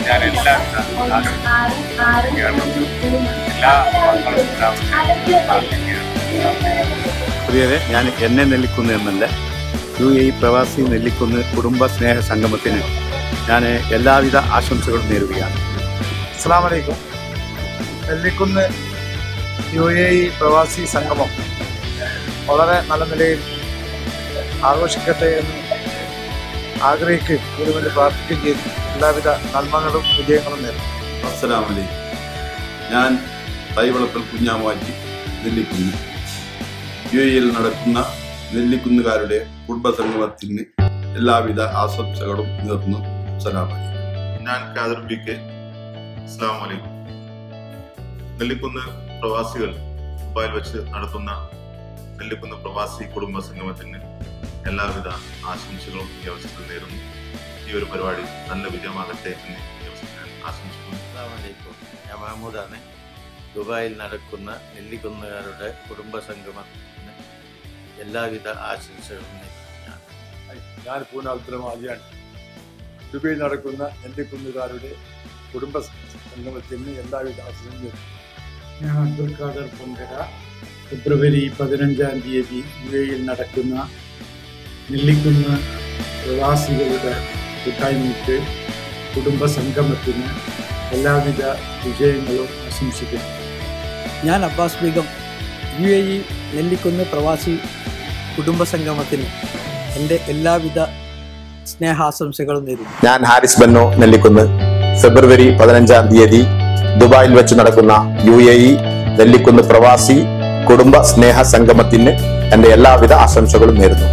ഞാൻ എല്ലാ പ്രിയരെ, ഞാൻ എന്നെ നെല്ലിക്കുന്ന് എന്നല്ല, UAE പ്രവാസി നെല്ലിക്കുന്ന് കുടുംബ സ്നേഹ സംഗമത്തിന് ഞാൻ എല്ലാവിധ ആശംസകളും നേരുകയാണ്. അസ്സലാമു അലൈക്കും. നെല്ലിക്കുന്ന് UAE പ്രവാസി സംഗമം വളരെ നല്ല നിലയിൽ ആഘോഷിക്കട്ടെ എന്ന് ആഗ്രഹിക്കുകയും ഇതിനുവേണ്ടി പ്രാർത്ഥിക്കുകയും ചെയ്തു. എല്ലാവിധ നന്മകളും വിജയങ്ങളും നേരും. അസ്സലാമു അലൈക്കും. ഞാൻ തൈവളക്കൽ കുഞ്ഞാമാറ്റി നെല്ലിക്കുന്ന് UAEയിൽ നടക്കുന്ന നെല്ലിക്കുന്നുകാരുടെ കുടുംബസംഗമത്തിന് എല്ലാവിധ ആശംസകളും നേർന്നു. അസ്സലാമു അലൈക്കും. ഞാൻ ഖാദർ BK. അസ്സലാമു അലൈക്കും. നെല്ലിക്കുന്ന് പ്രവാസികൾ ദുബായിൽ വെച്ച് നടത്തുന്ന നെല്ലിക്കുന്ന് പ്രവാസി കുടുംബ സംഗമത്തിന് എല്ലാവിധ ആശംസകളും ഈ അവസരത്തിൽ നേരുന്നു. ഈ ഒരു പരിപാടി നല്ല വിജയമാകട്ടെ എന്ന് ഈ അവസരത്തിൽ ആശംസിക്കുന്നു. അസ്സലാമു അലൈക്കും. ഞാൻ മഹമ്മൂദാണ്. ദുബായിൽ നടക്കുന്ന നെല്ലിക്കുന്നുകാരുടെ കുടുംബ സംഗമത്തിന് എല്ലാവിധ ആശംസകളും നേരുന്നു. ഞാൻ പൂനാൽത്തരമാലിയാണ്. ദുബായിൽ നടക്കുന്ന നെല്ലിക്കുന്നുകാരുടെ കുടുംബ സംഗമത്തിന് എല്ലാവിധ ആശംസകളും. ഞാൻ അബ്ദുൽ ഖാദർ പൊങ്കര. ഫെബ്രുവരി 15-ാം തീയതി UAEയിൽ നടക്കുന്ന നെല്ലിക്കുന്ന് പ്രവാസികളുടെ കൂട്ടായ്മയ്ക്ക് കുടുംബ സംഗമത്തിന് എല്ലാവിധ വിജയങ്ങളും ആശംസിക്കുന്നു. ഞാൻ അബ്ബാസ് ബീഗം. UAE നെല്ലിക്കുന്ന് പ്രവാസി കുടുംബ സംഗമത്തിന് എൻ്റെ എല്ലാവിധ സ്നേഹാശംസകളും നേരുന്നു. ഞാൻ ഹാരിസ് ബന്നോ നെല്ലിക്കുന്ന്. ഫെബ്രുവരി 15-ാം തീയതി ദുബായിൽ വെച്ച് നടക്കുന്ന UAE നെല്ലിക്കുന്ന് പ്രവാസി കുടുംബ സ്നേഹ സംഗമത്തിന് എൻ്റെ എല്ലാവിധ ആശംസകളും നേരുന്നു.